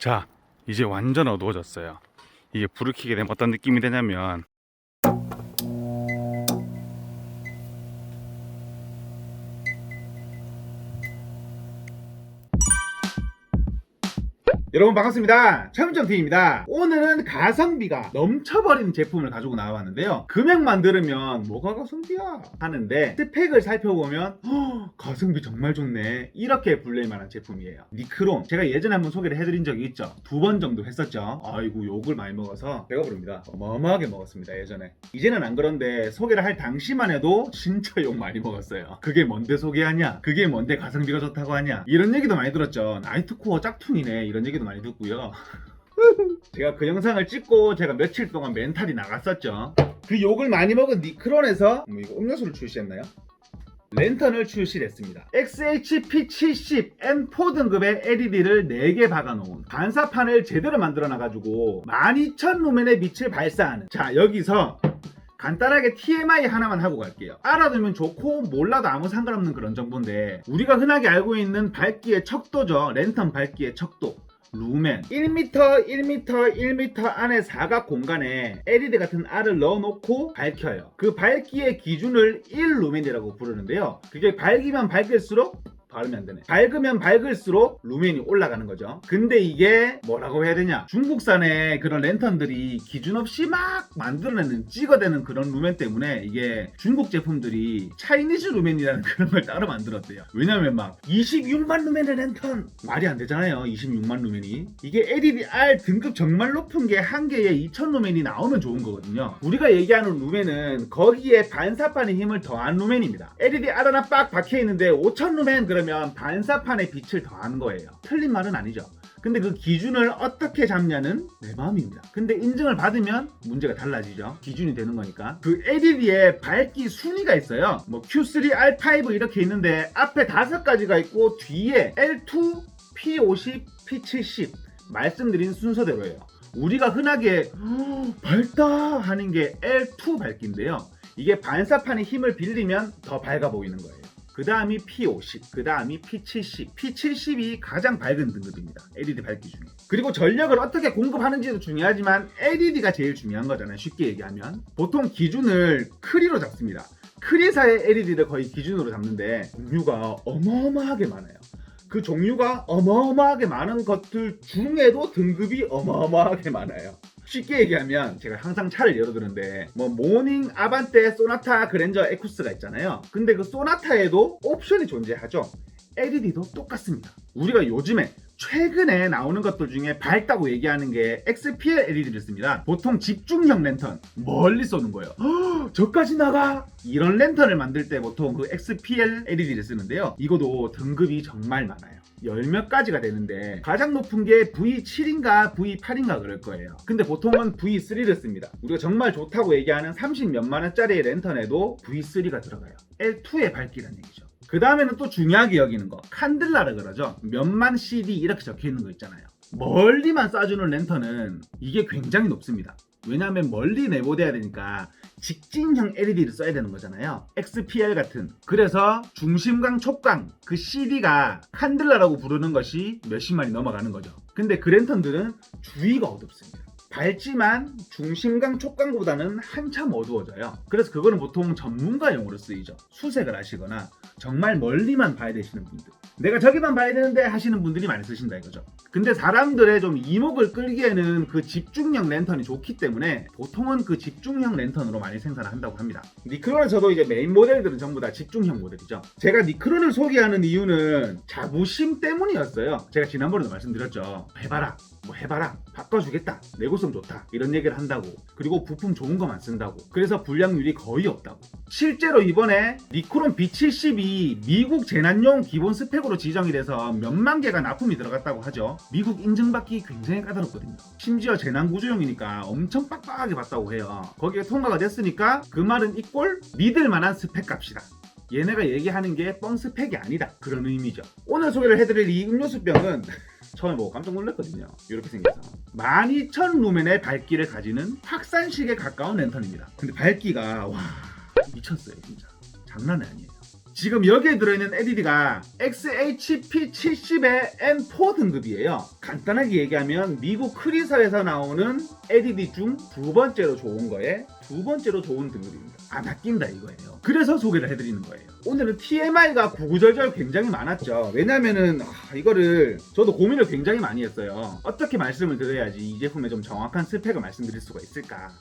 자, 이제 완전 어두워졌어요. 이게 불을 켜게 되면 어떤 느낌이 되냐면 여러분 반갑습니다. 최문정TV입니다. 오늘은 가성비가 넘쳐버리는 제품을 가지고 나와봤는데요. 금액만 들으면 뭐가 가성비야 하는데 스펙을 살펴보면 가성비 정말 좋네 이렇게 불릴만한 제품이에요. 니크론, 제가 예전에 한번 소개를 해드린 적이 있죠. 2번 정도 했었죠. 아이고 욕을 많이 먹어서 배가 부릅니다. 어마어마하게 먹었습니다 예전에. 이제는 안 그런데 소개를 할 당시만 해도 진짜 욕 많이 먹었어요. 그게 뭔데 소개하냐, 그게 뭔데 가성비가 좋다고 하냐, 이런 얘기도 많이 들었죠. 나이트코어 짝퉁이네 이런 얘기도 많이 듣고요. 제가 그 영상을 찍고 제가 며칠 동안 멘탈이 나갔었죠. 그 욕을 많이 먹은 니크론에서 이거 음료수를 출시했나요? 랜턴을 출시했습니다. XHP70 N4 등급의 LED를 4개 박아놓은 반사판을 제대로 만들어놔가지고 12,000루멘의 빛을 발사하는, 자 여기서 간단하게 TMI 하나만 하고 갈게요. 알아두면 좋고 몰라도 아무 상관없는 그런 정보인데, 우리가 흔하게 알고 있는 밝기의 척도죠. 랜턴 밝기의 척도 루멘, 1m, 1m, 1m 안에 사각 공간에 LED 같은 R을 넣어놓고 밝혀요. 그 밝기의 기준을 1루멘이라고 부르는데요. 그게 밝으면 밝을수록, 발음이 안 되네, 밝으면 밝을수록 루멘이 올라가는 거죠. 근데 이게 뭐라고 해야 되냐, 중국산의 그런 랜턴들이 기준 없이 막 만들어내는, 찍어대는 그런 루멘 때문에 이게 중국 제품들이 차이니즈 루멘이라는 그런 걸 따로 만들었대요. 왜냐면 막 26만 루멘의 랜턴, 말이 안 되잖아요. 26만 루멘이. 이게 LEDR 등급 정말 높은 게 한 개에 2000 루멘이 나오면 좋은 거거든요. 우리가 얘기하는 루멘은 거기에 반사판의 힘을 더한 루멘입니다. LEDR 하나 빡 박혀있는데 5000 루멘 그러면 반사판의 빛을 더한 거예요. 틀린 말은 아니죠. 근데 그 기준을 어떻게 잡냐는 내 마음입니다. 근데 인증을 받으면 문제가 달라지죠. 기준이 되는 거니까. 그 LED에 밝기 순위가 있어요. 뭐 Q3, R5 이렇게 있는데 앞에 5가지가 있고 뒤에 L2, P50, P70 말씀드린 순서대로예요. 우리가 흔하게 밝다 하는 게 L2 밝기인데요. 이게 반사판의 힘을 빌리면 더 밝아 보이는 거예요. 그 다음이 P50, 그 다음이 P70. P70이 가장 밝은 등급입니다. LED 밝기 중에. 그리고 전력을 어떻게 공급하는지도 중요하지만 LED가 제일 중요한 거잖아요. 쉽게 얘기하면. 보통 기준을 크리로 잡습니다. 크리사의 LED를 거의 기준으로 잡는데 종류가 어마어마하게 많아요. 그 종류가 어마어마하게 많은 것들 중에도 등급이 어마어마하게 많아요. 쉽게 얘기하면 제가 항상 차를 예로 드는데 뭐 모닝, 아반떼, 소나타, 그랜저, 에쿠스가 있잖아요. 근데 그 소나타에도 옵션이 존재하죠. LED도 똑같습니다. 우리가 요즘에 최근에 나오는 것들 중에 밝다고 얘기하는 게 XPL LED를 씁니다. 보통 집중형 랜턴, 멀리 쏘는 거예요. 저까지 나가? 이런 랜턴을 만들 때 보통 그 XPL LED를 쓰는데요. 이것도 등급이 정말 많아요. 10몇 가지가 되는데 가장 높은 게 V7인가 V8인가 그럴 거예요. 근데 보통은 V3를 씁니다. 우리가 정말 좋다고 얘기하는 30 몇만 원짜리 랜턴에도 V3가 들어가요. L2의 밝기라는 얘기죠. 그 다음에는 또 중요하게 여기는 거, 칸들라라 그러죠. 몇만 CD 이렇게 적혀있는 거 있잖아요. 멀리만 쏴주는 랜턴은 이게 굉장히 높습니다. 왜냐하면 멀리 내보내야 되니까 직진형 LED를 써야 되는 거잖아요. XPL 같은. 그래서 중심광, 촉광, 그 CD가 칸들라라고 부르는 것이 몇십만이 넘어가는 거죠. 근데 그 랜턴들은 주위가 어둡습니다. 밝지만 중심광, 촉광보다는 한참 어두워져요. 그래서 그거는 보통 전문가용으로 쓰이죠. 수색을 하시거나 정말 멀리만 봐야 되시는 분들, 내가 저기만 봐야 되는데 하시는 분들이 많이 쓰신다 이거죠. 근데 사람들의 좀 이목을 끌기에는 그 집중형 랜턴이 좋기 때문에 보통은 그 집중형 랜턴으로 많이 생산을 한다고 합니다. 니크론은 저도 이제 메인 모델들은 전부 다 집중형 모델이죠. 제가 니크론을 소개하는 이유는 자부심 때문이었어요. 제가 지난번에도 말씀드렸죠. 해봐라, 뭐 해봐라, 바꿔주겠다, 내구성 좋다 이런 얘기를 한다고. 그리고 부품 좋은 거만 쓴다고. 그래서 불량률이 거의 없다고. 실제로 이번에 니크론 B70이 미국 재난용 기본 스펙으로 지정이 돼서 몇만 개가 납품이 들어갔다고 하죠. 미국 인증받기 굉장히 까다롭거든요. 심지어 재난구조용이니까 엄청 빡빡하게 봤다고 해요. 거기에 통과가 됐으니까 그 말은 이꼴 믿을만한 스펙 값이다. 얘네가 얘기하는 게 뻥 스펙이 아니다, 그런 의미죠. 오늘 소개를 해드릴 이 음료수병은 처음에 보고 깜짝 놀랐거든요. 이렇게 생겨서 12,000 루멘의 밝기를 가지는 확산식에 가까운 랜턴입니다. 근데 밝기가 와 미쳤어요. 진짜 장난이 아니에요. 지금 여기에 들어있는 LED가 XHP70의 N4 등급이에요. 간단하게 얘기하면 미국 크리서에서 나오는 LED 중 두 번째로 좋은 거에 두 번째로 좋은 등급입니다. 안 아낀다 이거예요. 그래서 소개를 해드리는 거예요. 오늘은 TMI가 구구절절 굉장히 많았죠. 왜냐면은 이거를 저도 고민을 굉장히 많이 했어요. 어떻게 말씀을 드려야지 이 제품의 좀 정확한 스펙을 말씀드릴 수가 있을까.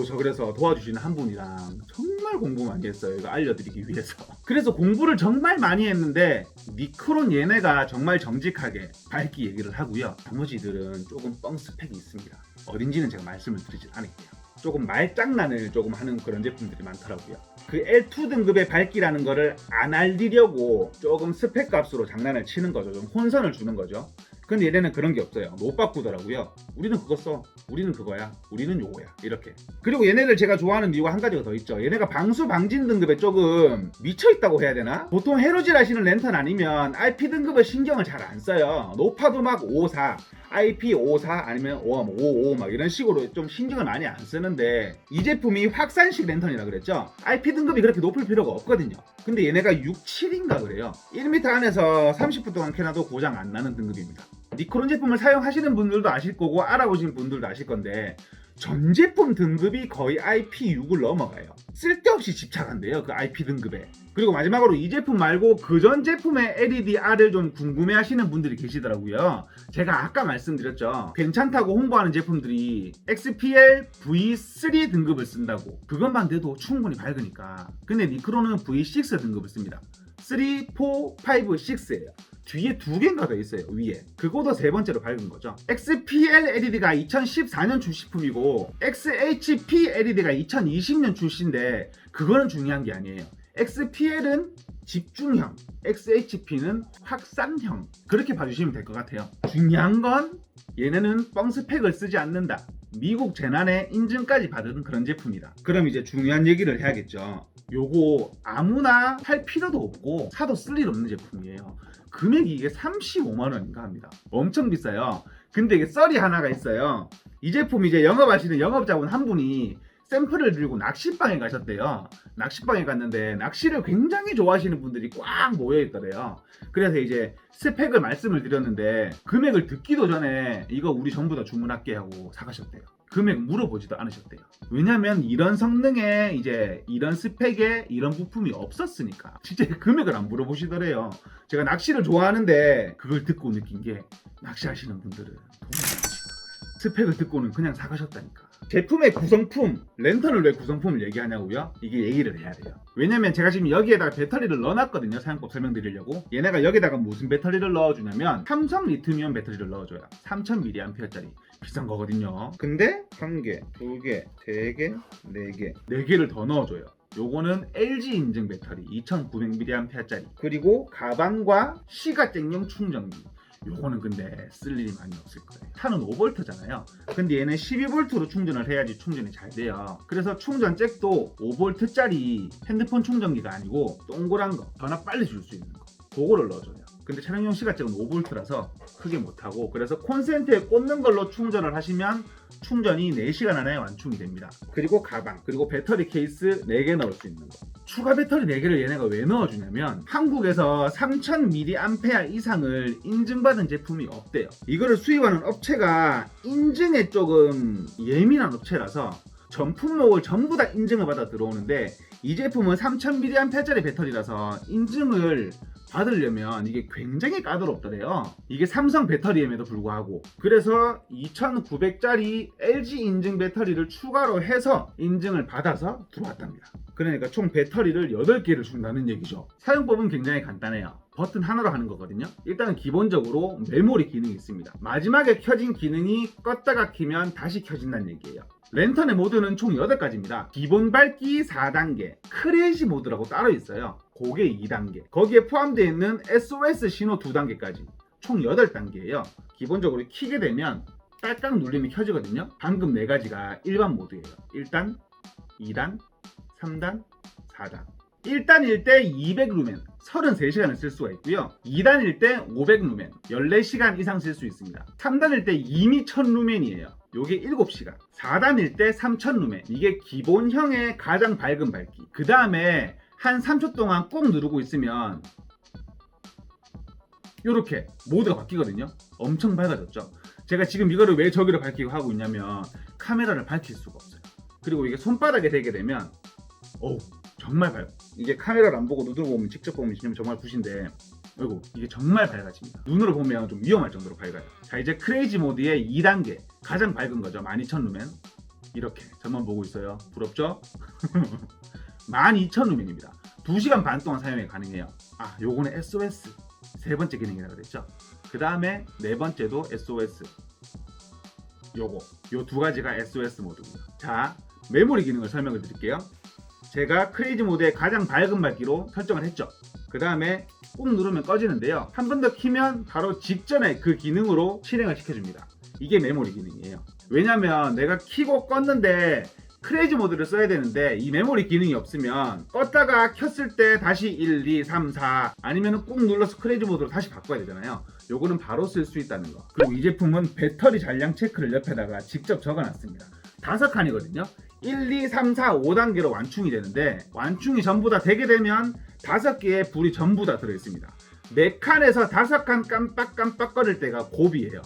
저 그래서 도와주시는 한 분이랑 정말 공부 많이 했어요. 이거 알려드리기 위해서. 그래서 공부를 정말 많이 했는데 니크론 얘네가 정말 정직하게 밝기 얘기를 하고요. 나머지들은 조금 뻥 스펙이 있습니다. 어딘지는 제가 말씀을 드리지 않을게요. 조금 말장난을 조금 하는 그런 제품들이 많더라고요. 그 L2 등급의 밝기라는 거를 안 알리려고 조금 스펙 값으로 장난을 치는 거죠. 좀 혼선을 주는 거죠. 근데 얘네는 그런 게 없어요. 못 바꾸더라고요. 우리는 그거 써. 우리는 그거야. 우리는 요거야. 이렇게. 그리고 얘네들 제가 좋아하는 이유가 한 가지가 더 있죠. 얘네가 방수 방진 등급에 조금 미쳐있다고 해야 되나? 보통 해로질 하시는 랜턴 아니면 IP 등급을 신경을 잘 안 써요. 높아도 막 54, IP 54 아니면 55 막 이런 식으로 좀 신경을 많이 안 쓰는데 이 제품이 확산식 랜턴이라 그랬죠. IP 등급이 그렇게 높을 필요가 없거든요. 근데 얘네가 67인가 그래요. 1m 안에서 30분 동안 켜놔도 고장 안 나는 등급입니다. 니크론 제품을 사용하시는 분들도 아실 거고 알아보시는 분들도 아실 건데 전 제품 등급이 거의 IP6을 넘어가요. 쓸데없이 집착한대요. 그 IP 등급에. 그리고 마지막으로 이 제품 말고 그전 제품의 LEDR을 좀 궁금해 하시는 분들이 계시더라고요. 제가 아까 말씀드렸죠. 괜찮다고 홍보하는 제품들이 XPL V3 등급을 쓴다고. 그것만 돼도 충분히 밝으니까. 근데 니크론은 V6 등급을 씁니다. 3, 4, 5, 6예요. 뒤에 두 개인가 더 있어요. 위에. 그거도 세 번째로 밝은 거죠. XPL LED가 2014년 출시품이고 XHP LED가 2020년 출시인데 그거는 중요한 게 아니에요. XPL은 집중형, XHP는 확산형. 그렇게 봐주시면 될 것 같아요. 중요한 건 얘네는 뻥 스펙을 쓰지 않는다. 미국 재난의 인증까지 받은 그런 제품이다. 그럼 이제 중요한 얘기를 해야겠죠. 요거 아무나 할 필요도 없고 사도 쓸 일 없는 제품이에요. 금액이 이게 35만 원인가 합니다. 엄청 비싸요. 근데 이게 썰이 하나가 있어요. 이 제품 이제 영업하시는 영업자분 한 분이 샘플을 들고 낚시방에 가셨대요. 낚시방에 갔는데 낚시를 굉장히 좋아하시는 분들이 꽉 모여있더래요. 그래서 이제 스펙을 말씀을 드렸는데 금액을 듣기도 전에 이거 우리 전부 다 주문할게 하고 사가셨대요. 금액 물어보지도 않으셨대요. 왜냐면 이런 성능에 이제 이런 스펙에 이런 부품이 없었으니까 진짜 금액을 안 물어보시더래요. 제가 낚시를 좋아하는데 그걸 듣고 느낀 게 낚시하시는 분들은 돈을 안 주신다. 스펙을 듣고는 그냥 사가셨다니까. 제품의 구성품, 랜턴을 왜 구성품을 얘기하냐고요? 이게 얘기를 해야 돼요. 왜냐면 제가 지금 여기에다가 배터리를 넣어놨거든요. 사용법 설명드리려고. 얘네가 여기다가 무슨 배터리를 넣어주냐면 삼성 리튬이온 배터리를 넣어줘요. 3000mAh짜리 비싼 거거든요. 근데 1개, 2개, 3개, 4개 4개를 더 넣어줘요. 요거는 LG 인증 배터리 2900mAh짜리. 그리고 가방과 시가잭용 충전기. 요거는 근데 쓸 일이 많이 없을 거예요. 차는 5V잖아요. 근데 얘는 12V로 충전을 해야지 충전이 잘 돼요. 그래서 충전 잭도 5V짜리 핸드폰 충전기가 아니고 동그란 거, 전화 빨리 줄 수 있는 거, 그거를 넣어줘요. 근데 차량용 시가잭은 5V라서 크게 못하고, 그래서 콘센트에 꽂는 걸로 충전을 하시면 충전이 4시간 안에 완충이 됩니다. 그리고 가방, 그리고 배터리 케이스 4개 넣을 수 있는 거. 추가 배터리 4개를 얘네가 왜 넣어주냐면 한국에서 3000mAh 이상을 인증받은 제품이 없대요. 이거를 수입하는 업체가 인증에 조금 예민한 업체라서 전 품목을 전부 다 인증을 받아 들어오는데 이 제품은 3000mAh짜리 배터리라서 인증을 받으려면 이게 굉장히 까다롭더래요. 이게 삼성 배터리임에도 불구하고. 그래서 2900짜리 LG 인증 배터리를 추가로 해서 인증을 받아서 들어왔답니다. 그러니까 총 배터리를 8개를 준다는 얘기죠. 사용법은 굉장히 간단해요. 버튼 하나로 하는 거거든요. 일단은 기본적으로 메모리 기능이 있습니다. 마지막에 켜진 기능이 껐다가 켜면 다시 켜진다는 얘기예요. 랜턴의 모드는 총 8가지입니다. 기본 밝기 4단계, 크레이지 모드라고 따로 있어요. 그게 2단계. 거기에 포함되어 있는 SOS 신호 2단계까지 총 8단계예요. 기본적으로 켜게 되면 딸깍 눌리면 켜지거든요. 방금 4가지가 일반 모드예요. 1단, 2단, 3단, 4단. 1단일 때 200루멘 33시간을 쓸 수가 있고요. 2단일 때 500루멘 14시간 이상 쓸 수 있습니다. 3단일 때 이미 1000루멘이에요. 요게 7시간. 4단일 때 3000루멘. 이게 기본형의 가장 밝은 밝기. 그 다음에 한 3초 동안 꾹 누르고 있으면 요렇게 모드가 바뀌거든요. 엄청 밝아졌죠. 제가 지금 이거를 왜 저기로 밝히고 하고 있냐면 카메라를 밝힐 수가 없어요. 그리고 이게 손바닥에 대게 되면 정말 밝아. 이게 카메라를 안 보고 눈으로 보면 직접 보면 정말 붓인데 아이고 이게 정말 밝아집니다. 눈으로 보면 좀 위험할 정도로 밝아요. 자, 이제 크레이지 모드의 2단계 가장 밝은 거죠. 12,000 루멘. 이렇게 저만 보고 있어요. 부럽죠? 12,000 루멘입니다. 2시간 반 동안 사용이 가능해요. 요거는 SOS 세 번째 기능이라고 그랬죠. 그 다음에 네 번째도 SOS. 요 두 가지가 SOS 모드고요. 자, 메모리 기능을 설명을 드릴게요. 제가 크레이지 모드의 가장 밝은 밝기로 설정을 했죠. 그 다음에 꾹 누르면 꺼지는데요. 한 번 더 키면 바로 직전에 그 기능으로 실행을 시켜줍니다. 이게 메모리 기능이에요. 왜냐면 내가 키고 껐는데 크레이지 모드를 써야 되는데 이 메모리 기능이 없으면 껐다가 켰을 때 다시 1, 2, 3, 4 아니면 꾹 눌러서 크레이지 모드로 다시 바꿔야 되잖아요. 요거는 바로 쓸 수 있다는 거. 그리고 이 제품은 배터리 잔량 체크를 옆에다가 직접 적어놨습니다. 5칸이거든요. 1, 2, 3, 4, 5단계로 완충이 되는데 완충이 전부 다 되게 되면 5개의 불이 전부 다 들어있습니다. 4칸에서 5칸 깜빡깜빡거릴 때가 고비예요.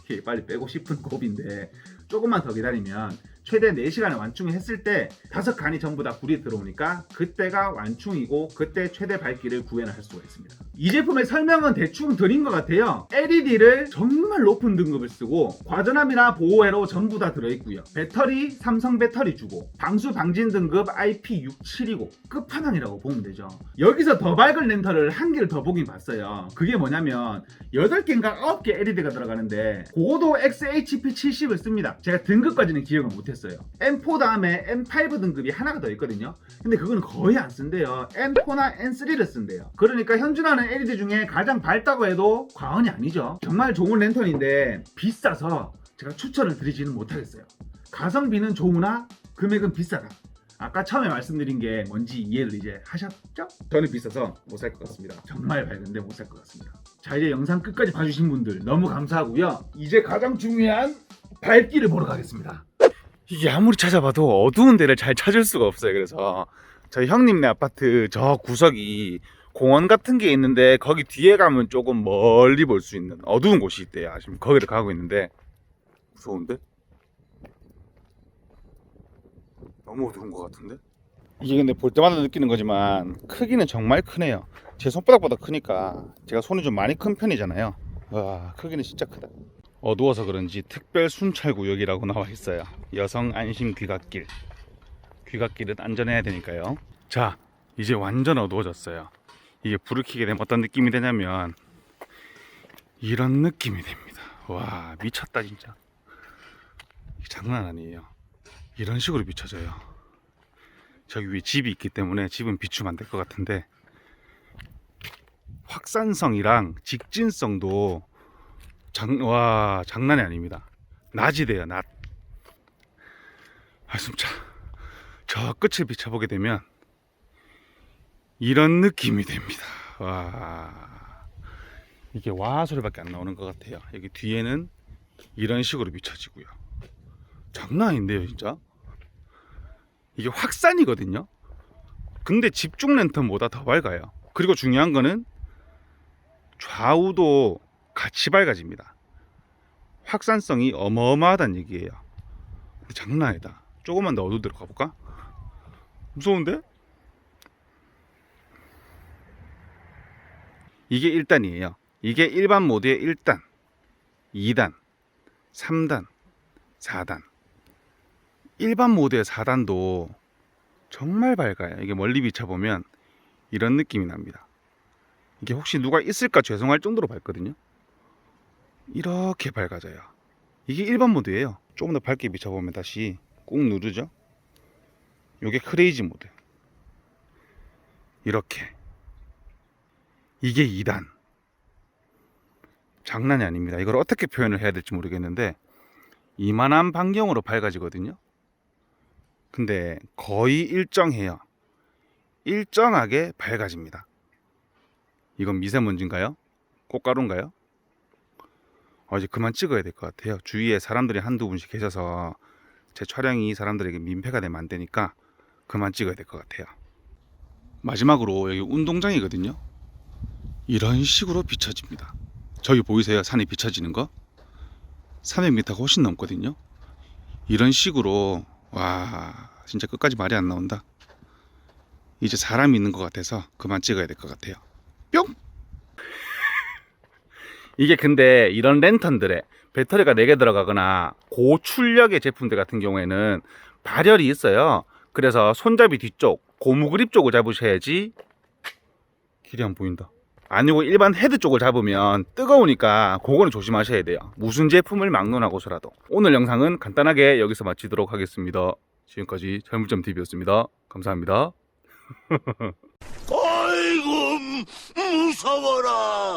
이게 빨리 빼고 싶은 고비인데 조금만 더 기다리면 최대 4시간을 완충을 했을 때 5칸이 전부 다 불이 들어오니까 그때가 완충이고 그때 최대 밝기를 구현을 할 수가 있습니다. 이 제품의 설명은 대충 드린 것 같아요. LED를 정말 높은 등급을 쓰고 과전압이나 보호회로 전부 다 들어있고요. 배터리 삼성 배터리 주고 방수 방진 등급 IP67이고 끝판왕이라고 보면 되죠. 여기서 더 밝은 랜턴을 한 개를 더 보긴 봤어요. 그게 뭐냐면 8개인가 9개 LED가 들어가는데 그것도 XHP70을 씁니다. 제가 등급까지는 기억을 못했어요. M4 다음에 M5 등급이 하나가 더 있거든요. 근데 그건 거의 안 쓴대요. M4나 N3를 쓴대요. 그러니까 현존하는 LED 중에 가장 밝다고 해도 과언이 아니죠. 정말 좋은 랜턴인데 비싸서 제가 추천을 드리지는 못하겠어요. 가성비는 좋으나 금액은 비싸다. 아까 처음에 말씀드린 게 뭔지 이해를 이제 하셨죠? 저는 비싸서 못 살 것 같습니다. 정말 밝은데 못 살 것 같습니다. 자, 이제 영상 끝까지 봐주신 분들 너무 감사하고요. 이제 가장 중요한 밝기를 보러 가겠습니다. 이게 아무리 찾아봐도 어두운 데를 잘 찾을 수가 없어요. 그래서 저희 형님네 아파트 저 구석이 공원 같은 게 있는데 거기 뒤에 가면 조금 멀리 볼 수 있는 어두운 곳이 있대요. 지금 거기를 가고 있는데 무서운데? 너무 어두운 것 같은데? 이게 근데 볼 때마다 느끼는 거지만 크기는 정말 크네요. 제 손바닥보다 크니까 제가 손이 좀 많이 큰 편이잖아요. 와, 크기는 진짜 크다. 어두워서 그런지 특별 순찰구역이라고 나와 있어요. 여성 안심 귀갓길. 귀갓길은 안전해야 되니까요. 자, 이제 완전 어두워졌어요. 이게 불을 켜게 되면 어떤 느낌이 되냐면 이런 느낌이 됩니다. 와, 미쳤다 진짜. 장난 아니에요. 이런 식으로 비춰져요. 저기 위에 집이 있기 때문에 집은 비추면 안 될 것 같은데 확산성이랑 직진성도 와, 장난이 아닙니다. 낮이 돼요, 낮. 숨차. 저 끝을 비춰보게 되면 이런 느낌이 됩니다. 와, 이게 와 소리밖에 안 나오는 것 같아요. 여기 뒤에는 이런 식으로 비춰지고요. 장난 아닌데요, 진짜. 이게 확산이거든요. 근데 집중 랜턴보다 더 밝아요. 그리고 중요한 거는 좌우도 같이 밝아집니다. 확산성이 어마어마하다는 얘기예요. 장난 아니다. 조금만 더 어두운 데로 가볼까? 무서운데? 이게 1단이에요. 이게 일반 모드의 1단, 2단, 3단, 4단. 일반 모드의 4단도 정말 밝아요. 이게 멀리 비춰보면 이런 느낌이 납니다. 이게 혹시 누가 있을까 죄송할 정도로 밝거든요. 이렇게 밝아져요. 이게 일반 모드예요. 조금 더 밝게 비춰보면 다시 꾹 누르죠. 이게 크레이지 모드. 이렇게. 이게 2단. 장난이 아닙니다. 이걸 어떻게 표현을 해야 될지 모르겠는데 이만한 반경으로 밝아지거든요. 근데 거의 일정해요. 일정하게 밝아집니다. 이건 미세먼지인가요? 꽃가루인가요? 이제 그만 찍어야 될 것 같아요. 주위에 사람들이 한두 분씩 계셔서 제 촬영이 사람들에게 민폐가 되면 안 되니까 그만 찍어야 될 것 같아요. 마지막으로 여기 운동장이거든요. 이런 식으로 비춰집니다. 저기 보이세요? 산이 비춰지는 거? 300m가 훨씬 넘거든요. 이런 식으로 와 진짜 끝까지 말이 안 나온다. 이제 사람이 있는 것 같아서 그만 찍어야 될 것 같아요. 뿅! 이게 근데 이런 랜턴들에 배터리가 4개 들어가거나 고출력의 제품들 같은 경우에는 발열이 있어요. 그래서 손잡이 뒤쪽 고무그립 쪽을 잡으셔야지. 길이 안 보인다. 아니고 일반 헤드 쪽을 잡으면 뜨거우니까 그거는 조심하셔야 돼요. 무슨 제품을 막론하고서라도. 오늘 영상은 간단하게 여기서 마치도록 하겠습니다. 지금까지 철물점TV였습니다. 감사합니다. 아이고 무서워라.